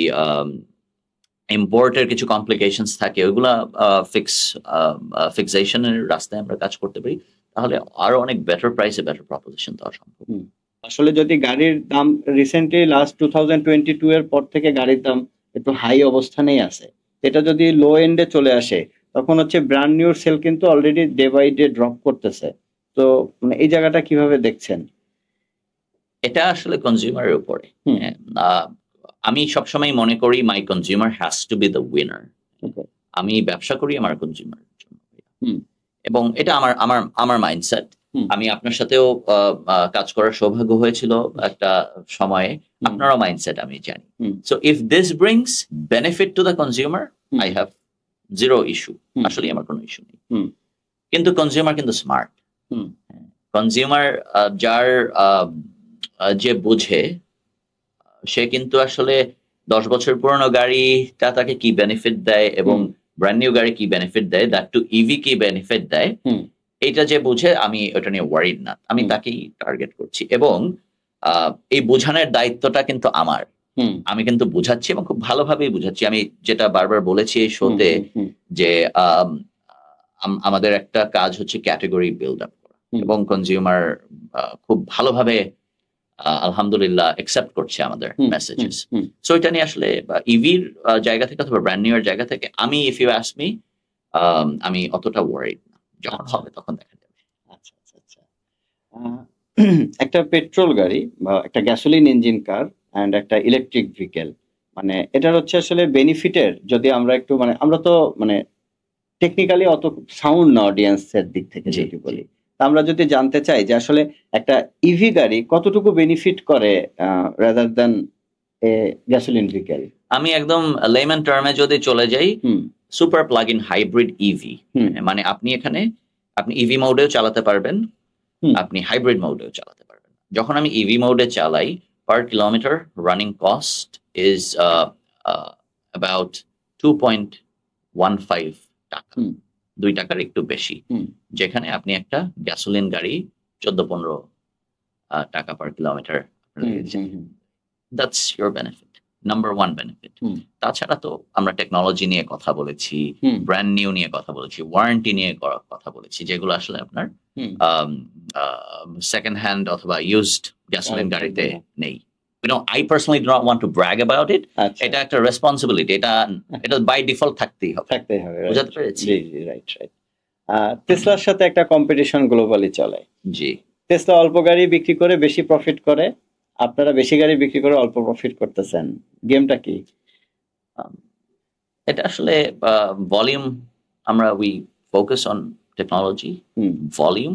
ইম্পোর্টের কিছু কমপ্লিকেশনস থাকে ওইগুলা ফিক্সেশনের রাস্তায় আমরা কাজ করতে পারি, তাহলে আরো অনেক বেটার প্রাইসে বেটার প্রপোজিশন দেওয়া সম্ভব। আসলে যদি গাড়ির দাম রিসেন্টলি লাস্ট 2022 এর পর থেকে গাড়ির দাম একটু হাই অবস্থানেই আছে, এটা যদি লো এন্ডে চলে আসে তখন হচ্ছে ব্র্যান্ড নিউ সেল কিন্তু already day by day drop করতেছে। তো মানে এই জায়গাটা কিভাবে দেখছেন? এটা আসলে কনজিউমারের উপরে। আমি সবসময় মনে করি my consumer has to be the winner. আমি ব্যবসা করি আমার কনজিউমার জন্য, এবং এটা আমার আমার আমার মাইন্ডসেট। আমি আপনার সাথেও কাজ করার সৌভাগ্য হয়েছিল একটা সময়ে, আপনারও মাইন্ডসেট আমি জানি। So if this brings benefit to the consumer, I have zero issue. আসলে আমার কোনো ইস্যু নেই। কিন্তু কনজিউমার কিন্তু স্মার্ট। কনজিউমার যার যে বুঝে, সে কিন্তু আসলে 10 বছর পুরনো গাড়িটা তাকে কি বেনিফিট দেয় এবং ব্র্যান্ড নিউ গাড়ি কি বেনিফিট দেয়, দ্যাট টু ইভি কি বেনিফিট দেয়, এইটা যে বুঝে, আমি ওটা নিয়ে ওয়ারিড না। আমি তাকেই টার্গেট করছি, এবং এই বোঝানোর দায়িত্বটা কিন্তু আমার। আমি কিন্তু বুঝাচ্ছি এবং খুব ভালোভাবেই বুঝাচ্ছি। আমি যেটা বারবার বলেছি এই শোতে, যে আমাদের একটা কাজ হচ্ছে ক্যাটেগরি বিল্ড আপ করা, এবং কনজিউমার খুব ভালোভাবে আলহামদুলিল্লাহ অ্যাকসেপ্ট করছে আমাদের মেসেজেস। সো এটা নিয়ে আসলে ইভির জায়গা থেকে অথবা ব্র্যান্ড নিউ এর জায়গা থেকে আমি, ইফ ইউ আস্ক মি, আমি অতটা ওয়ারিড না। যখন হবে তখন দেখা যাবে। আচ্ছা আচ্ছা আচ্ছা। একটা পেট্রোল গাড়ি বা একটা গ্যাসোলিন ইঞ্জিন কার এন্ড একটা ইলেকট্রিক ভেহিকেল, মানে এটার হচ্ছে আসলে বেনিফিটের, যদি আমরা একটু মানে আমরা তো মানে টেকনিক্যালি অত সাউন্ড না অডিয়েন্সের দিক থেকে যদি বলি, আমরা যদি জানতে চাই যে আসলে একটা ইভি গাড়ি কতটুকু বেনিফিট করে rather than a gasoline vehicle, আমি একদম লেম্যান টার্মে যদি চলে যাই, super plug in hybrid EV, মানে আপনি এখানে আপনি ইভি মোডেও চালাতে পারবেন, আপনি হাইব্রিড মোডেও চালাতে পারবেন। যখন আমি ইভি মোডে চালাই, per kilometre running cost is about 2.15 টাকা, 2 টাকার একটু বেশি। যেখানে আপনি একটা গ্যাসোলিন গাড়ি 14-15 টাকা per kilometre, that's your benefit, number one benefit. তাছাড়া তো আমরা টেকনোলজি নিয়ে কথা বলেছি, ব্র্যান্ড নিউ নিয়ে কথা বলেছি, ওয়ারেন্টি নিয়ে কথা বলেছি, যেগুলো আসলে আপনার সেকেন্ড হ্যান্ড অথবা ইউজড গ্যাসোলিন গাড়িতে নেই। I personally do not want to brag about it. এটা একটা রেসপন্সিবিলিটি, এটা বাই ডিফল্ট থাকতেই হবে। বুঝাতে পেরেছি? Right right. টেসলার সাথে একটা কম্পিটিশন গ্লোবালি চলে। জি, টেসলা অল্প গাড়ি বিক্রি করে বেশি প্রফিট করে, আপনারা বেশি গাড়ি বিক্রি করে অল্প প্রফিট করতেছেন, গেমটা কি? এটা আসলে ভলিউম, আমরা we focus on technology, volume,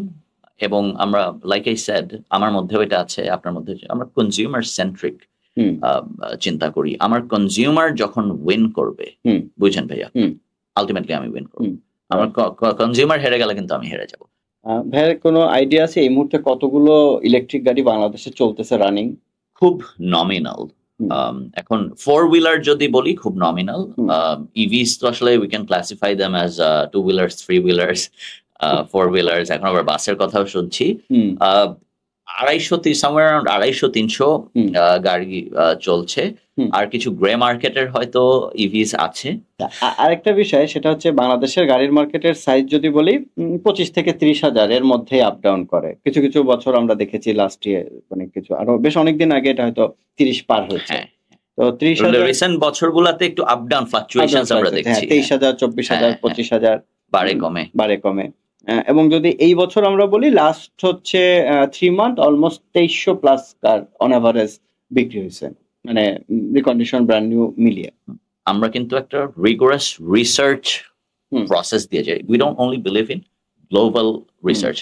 এবং আমরা লাইক আই সেড, আমার মধ্যেও এটা আছে, আপনার মধ্যে, আমরা কনজিউমার সেন্ট্রিক চিন্তা করি। আমার কনজিউমার যখন উইন করবে, বুঝছেন ভাইয়া, আলটিমেটলি আমি উইন করব। আমার কনজিউমার হেরে গেলে কিন্তু আমি হেরে যাব। ভাইয়ের কোনো আইডিয়া আছে এই মুহূর্তে কতগুলো ইলেকট্রিক গাড়ি বাংলাদেশে চলতেছে রানিং? খুব নমিনাল। এখন 4-wheeler যদি বলি খুব নমিনাল। ইভিস তো আসলে we can classify them as 2-wheelers, 3-wheelers, 4-wheelers, এখন আবার বাসের কথাও শুনছি। 250 somewhere around 250-300 গাড়ি চলছে। আর কিছু গ্রে মার্কেটের হয়তো ইভিস আছে। আরেকটা বিষয় সেটা হচ্ছে বাংলাদেশের গাড়ির মার্কেটের সাইজ যদি বলি 25 থেকে 30,000 এর মধ্যে আপ ডাউন করে। কিছু কিছু বছর আমরা দেখেছি লাস্ট ইয়ার অনেক কিছু, আরো বেশ অনেকদিন আগে এটা হয়তো 30 পার হয়েছে। তো 30,000 রিসেন্ট বছরগুলোতে একটু আপ ডাউন ফ্লাকচুয়েশনস আমরা দেখছি। 23,000, 24,000, 25,000 বাড়ে কমে। এবং যদি এই বছর আমরা বলি লাস্ট হচ্ছে 3 month almost 2300 plus car on average বিক্রি হয়েছে, মানে রিকন্ডিশন ব্র্যান্ড নিউ মিলিয়ে। আমরা কিন্তু একটা রিগোরাস রিসার্চ প্রসেস দিয়ে যাই। We don't only believe in global research,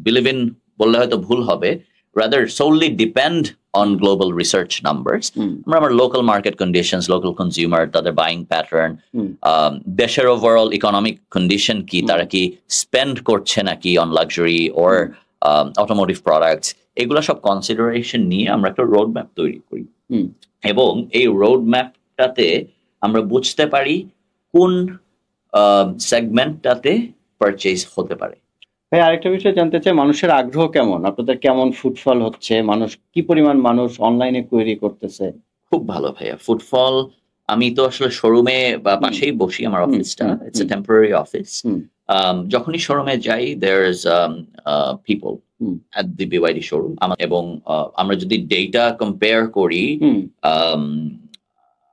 believe in বললে হয়তো ভুল হবে, rather solely depend on global research numbers. আমরা আমার local market conditions, local consumer, তাদের বাইং প্যাটার্ন, দেশের ওভারঅল ইকোনমিক কন্ডিশন কি, তারা কি স্পেন্ড করছে নাকি on luxury or automotive products, এগুলো সব কনসিডারেশন নিয়ে আমরা একটা রোড ম্যাপ তৈরি করি। এবং এই রোড ম্যাপটাতে আমরা বুঝতে পারি কোন সেগমেন্টটাতে পারচেজ হতে পারে। ভাই আরেকটা বিষয় জানতে চাই, মানুষের আগ্রহ কেমন, আপনাদের কেমন ফুটফল হচ্ছে, মানুষ কি পরিমাণ মানুষ অনলাইনে কোয়েরি করতেছে? খুব ভালো ভাইয়া ফুটফল। আমি তো আসলে শোরুমে বা পাশেই বসি, আমার অফিসটা ইটস এ টেম্পোরারি অফিস। যখনই শোরুমে যাই there is people at the BYD showroom. এবং আমরা যদি ডেটা কম্পেয়ার করি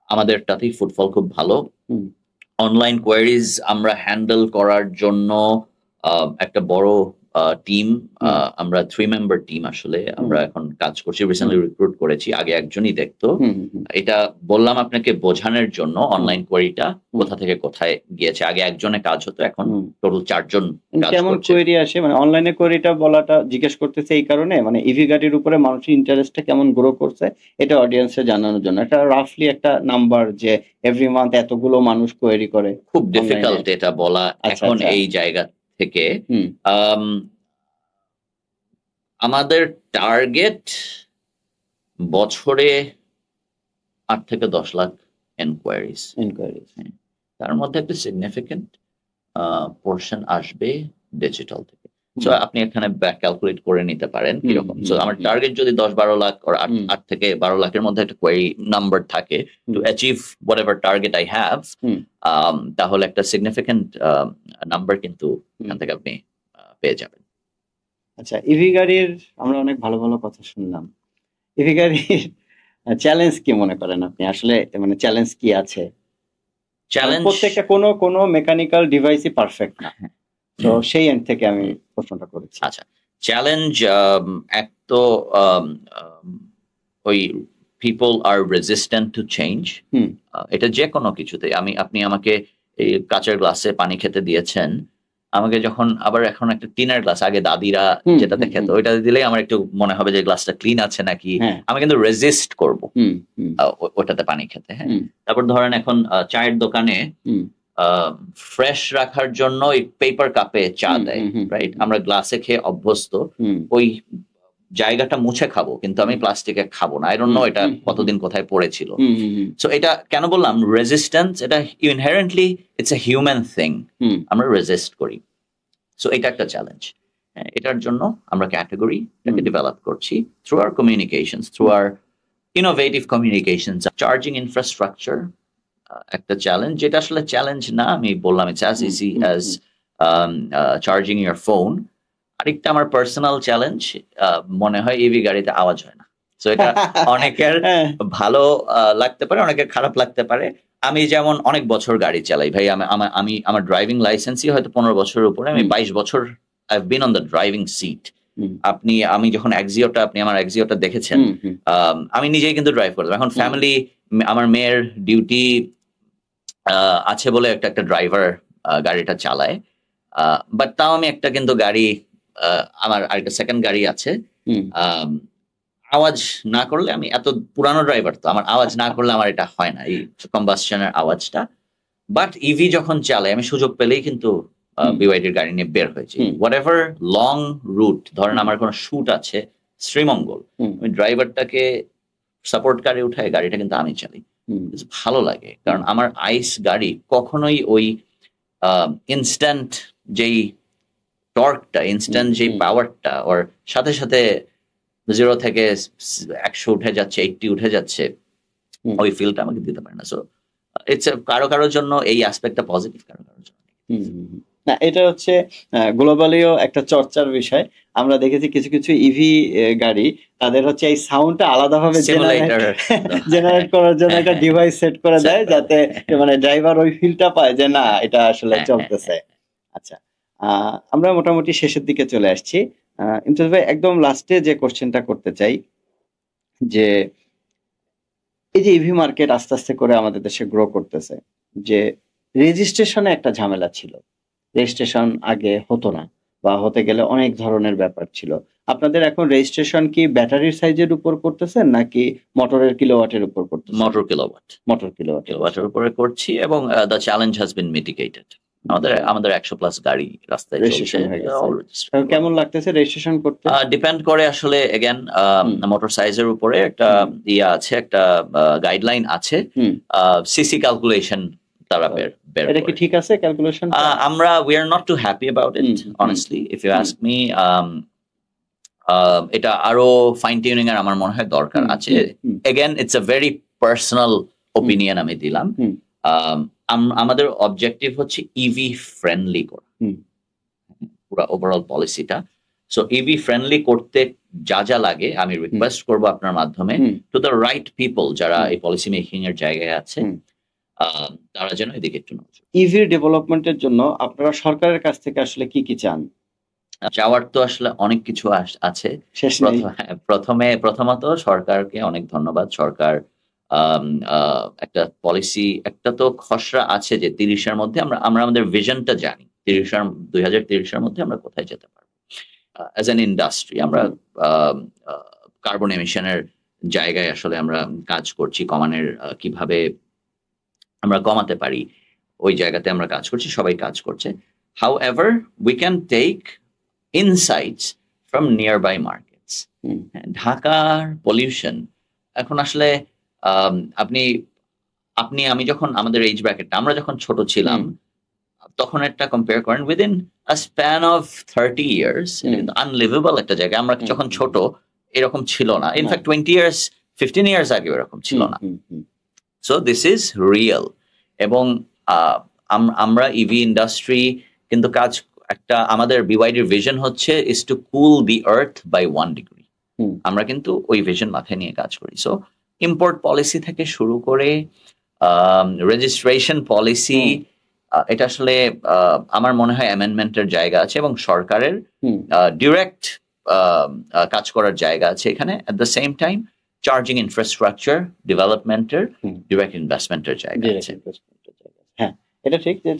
আমাদেরটাতেই ফুটফল খুব ভালো। অনলাইন কোয়ারিজ আমরা হ্যান্ডেল করার জন্য একটা বড় টিম, আমরা 3-member টিম আসলে আমরা এখন কাজ করছি। রিসেন্টলি রিক্রুট করেছি, আগে একজনই দেখতো। এটা বললাম আপনাকে বোঝানোর জন্য অনলাইন কোয়ারিটা কোথা থেকে কোথায় গিয়েছে। আগে একজনে কাজ হতো, এখন টোটাল 4 জন কাজ কেমন করছে। কোয়েরি আসে, মানে অনলাইনে কোয়েরিটা বলাটা জিজ্ঞেস করতেছে এই কারণে, মানে ইভি গাড়ির উপরে মানুষের ইন্টারেস্টটা কেমন গ্রো করছে এটা অডিয়েন্সে জানানোর জন্য। এটা রাফলি একটা নাম্বার যে এভরি মান্থ এতগুলো মানুষ কোয়েরি করে। খুব ডিফিকাল্ট এটা বলা এখন এই জায়গা থেকে। আমাদের টার্গেট বছরে 8 থেকে 10 লাখ এনকোয়ারিজ। তার মধ্যে একটা সিগনিফিকেন্ট পোর্শন আসবে ডিজিটাল থেকে। সো আপনি এখানে ব্যাক ক্যালকুলেট করে নিতে পারেন কিরকম। সো আমার টার্গেট যদি 10-12 লাখ আর 8 থেকে 12 লাখের মধ্যে একটা কোয়ারি নাম্বার থাকে to achieve what ever target I have, তাহলে একটা সিগনিফিকেন্ট নাম্বার কিন্তু এখান থেকে আপনি পেয়ে যাবেন। আচ্ছা, ইভি গাড়ির আমরা অনেক ভালো ভালো কথা শুনলাম। ইভি গাড়ির চ্যালেঞ্জ কি মনে করেন আপনি? আসলে মানে চ্যালেঞ্জ কি আছে? চ্যালেঞ্জ প্রত্যেকটা কোনো মেকানিক্যাল ডিভাইসই পারফেক্ট না, তো সেই এন্ড থেকে আমি প্রশ্নটা করেছি। আচ্ছা, চ্যালেঞ্জ এক তো ওই people are resistant to change. এটা যে কোনো কিছুতে। আপনি আমাকে এই কাঁচের গ্লাসে পানি খেতে দিয়েছেন, আমাকে যখন আবার এখন একটা টিনের গ্লাস, আগে দাদিরা যেটাতে খেত ওইটা দিলেই আমার একটু মনে হবে যে গ্লাসটা ক্লিন আছে নাকি, আমি কিন্তু রেজিস্ট করবো ওটাতে পানি খেতে। হ্যাঁ, তারপর ধরেন এখন চায়ের দোকানে ফ্রেশ রাখার জন্য ওই পেপার কাপে চা দেয়, রাইট? আমরা গ্লাসে খেয়ে অভ্যস্ত, ওই জায়গাটা মুছে খাবো, কিন্তু আমি প্লাস্টিকে খাবো না। আই ডোন্ট নো এটা কতদিন কোথায় পড়েছিল। সো এটা কেন বললাম রেজিস্ট্যান্স, এটা inherently it's a human thing, আমরা রেজিস্ট করি। সো এটা একটা চ্যালেঞ্জ। এটার জন্য আমরা ক্যাটাগরিটাকে ডেভেলপ করছি through hour communications, through hour innovative communications. Charging infrastructure একটা চ্যালেঞ্জ, যেটা আসলে চ্যালেঞ্জ না, আমি বললাম it's as easy as charging your phone. আরেকটা আমার পার্সোনাল চ্যালেঞ্জ মনে হয় ইভি গাড়িতে আওয়াজ হয় না। সো এটা অনেকের ভালো লাগতে পারে, অনেকের খারাপ লাগতে পারে। আমি যেমন অনেক বছর গাড়ি চালাই ভাই, আমি আমার ড্রাইভিং লাইসেন্সই হয়তো 15 বছরের উপরে। আমি 22 বছর I have been on the driving seat. আমি যখন আপনি আমার এক্সিওটা দেখেছেন, আমি নিজেই কিন্তু ড্রাইভ করতাম। এখন ফ্যামিলি, আমার মেয়ের ডিউটি আছে বলে একটা ড্রাইভার গাড়িটা চালায়, বাট তাও আমি একটা কিন্তু গাড়ি, আমার আরেকটা সেকেন্ড গাড়ি আছে, আওয়াজ না করলে, আমি এত পুরানো ড্রাইভার তো, আমার আওয়াজ না করলে আমার এটা হয় না, এই কম্বাসশনের আওয়াজটা। বাট ইভি যখন চালাই, আমি সুযোগ পেলেই কিন্তু বিওয়াইডির গাড়ি নিয়ে বের হয়েছি। হোয়াট এভার লং রুট, ধরেন আমার কোনো শুট আছে, শ্রীমঙ্গল, আমি ড্রাইভারটাকে সাপোর্ট কারে উঠায়, গাড়িটা কিন্তু আমি চালাই, ভালো লাগে। কারণ আমার আইস গাড়ি কখনোই ওই ইনস্ট্যান্ট যেই টর্কটা, ইনস্ট্যান্ট যেই পাওয়ারটা, ওর সাথে সাথে 0 থেকে 100 উঠে যাচ্ছে, 80 উঠে যাচ্ছে, ওই ফিলটা আমাকে দিতে পারে না। সো ইটস কারোর জন্য এই অ্যাসপেক্টটা পজিটিভ, কারোর জন্য না। এটা হচ্ছে গ্লোবালিও একটা চর্চার বিষয়। আমরা দেখেছি কিছু কিছু ইভি গাড়ি, তাদের হচ্ছে এই সাউন্ডটা আলাদাভাবে জেনারেট করার জন্য একটা ডিভাইস সেট করে দেয়, যাতে মানে ড্রাইভার ওই ফিলটা পায় যে না এটা আসলে চলতেছে। আচ্ছা, আমরা মোটামুটি শেষের দিকে চলে আসছি। ইমতিয়াজ ভাই, একদম লাস্টে যে কোশ্চেনটা করতে চাই, যে এই যে ইভি মার্কেট আস্তে আস্তে করে আমাদের দেশে গ্রো করতেছে, যে রেজিস্ট্রেশনে একটা ঝামেলা ছিল, রেজিস্ট্রেশন আগে হতো না, বা হতে গেলে অনেক ধরনের ব্যাপার ছিল। আপনাদের এখন রেজিস্ট্রেশন কি ব্যাটারির সাইজের উপর করতেছেন নাকি মোটরের কিলোওয়াটের উপর করতেছেন? মোটর কিলোওয়াটের উপরে করছি, এবং দ্য চ্যালেঞ্জ হ্যাজ বিন মিটিগেটেড। আমাদের 100+ গাড়ি রাস্তায় চলছে। কেমন লাগতেছে রেজিস্ট্রেশন করতে? ডিপেন্ড করে আসলে, এগেন মোটর সাইজের উপরে একটা আছে, একটা গাইডলাইন আছে, সিসি ক্যালকুলেশন তারা বের। এটা কি ঠিক আছে ক্যালকুলেশন? আমরা we are not too happy about it honestly, if you ask me. এটা আরো ফাইন টিউনিং এর আমার মনে হয় দরকার আছে। Again it's a very personal opinion আমি দিলাম। আমাদের অবজেক্টিভ হচ্ছে ইভি ফ্রেন্ডলি করা, পুরো ওভারঅল পলিসিটা। সো ইভি ফ্রেন্ডলি করতে যা যা লাগে আমি রিকোয়েস্ট করবো আপনার মাধ্যমে টু দ্য রাইট পিপল, যারা এই পলিসি মেকিং এর জায়গায় আছে, তারা যেন এদিকে একটু নজর। ইভি ডেভেলপমেন্টের জন্য আপনারা সরকারের কাছ থেকে আসলে কি কি চান? চাওয়ার তো আসলে অনেক কিছু আছে। প্রথমত সরকারকে অনেক ধন্যবাদ। সরকার একটা পলিসি, একটা তো খসড়া আছে যে 30-এর মধ্যে আমরা আমাদের ভিশনটা জানি, 2030-এর মধ্যে আমরা কোথায় যেতে পারবো অ্যাজ অ্যান ইন্ডাস্ট্রি। আমরা কার্বন এমিশনের জায়গায় আসলে আমরা কাজ করছি, কিভাবে আমরা কমাতে পারি, ওই জায়গাতে আমরা কাজ করছি, সবাই কাজ করছে। However, we can take insights from nearby markets. ঢাকার পলিউশন এখন আসলে আমি যখন আমাদের এজ ব্র্যাকেটটা, আমরা যখন ছোট ছিলাম তখন একটা কম্পেয়ার করেন, within a span of 30 years, কিন্তু আনলিভেবল একটা জায়গা। আমরা যখন ছোট এরকম ছিল না, ইনফ্যাক্ট 20 years 15 years আগে এরকম ছিল না। So this is real. এবং আমরা ইভি ইন্ডাস্ট্রি কিন্তু আমাদের বিওয়াইডির ভিশন হচ্ছে is to cool the earth by 1 degree। আমরা কিন্তু ওই ভিশন মাথায় নিয়ে কাজ করি। সো ইম্পোর্ট পলিসি থেকে শুরু করে রেজিস্ট্রেশন পলিসি, এটা আসলে আমার মনে হয় অ্যামেন্ডমেন্টের জায়গা আছে, এবং সরকারের ডিরেক্ট কাজ করার জায়গা আছে এখানে। At the same time charging infrastructure ডেভেলপমেন্টের ডিরেক্ট ইনভেস্টমেন্টের জায়গা আছে। হ্যাঁ, এটা ঠিক যে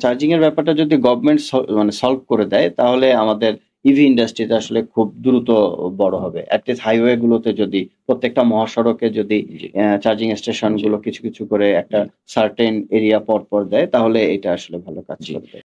চার্জিং এর ব্যাপারটা যদি গভর্নমেন্ট মানে সলভ করে দেয়, তাহলে আমাদের ইভি ইন্ডাস্ট্রিতে আসলে খুব দ্রুত বড় হবে। অ্যাটলিস্ট হাইওয়ে গুলোতে যদি প্রত্যেকটা মহাসড়কে যদি চার্জিং স্টেশন গুলো কিছু কিছু করে একটা সার্টেন এরিয়া পর দেয়, তাহলে এটা আসলে ভালো কাজ করবে।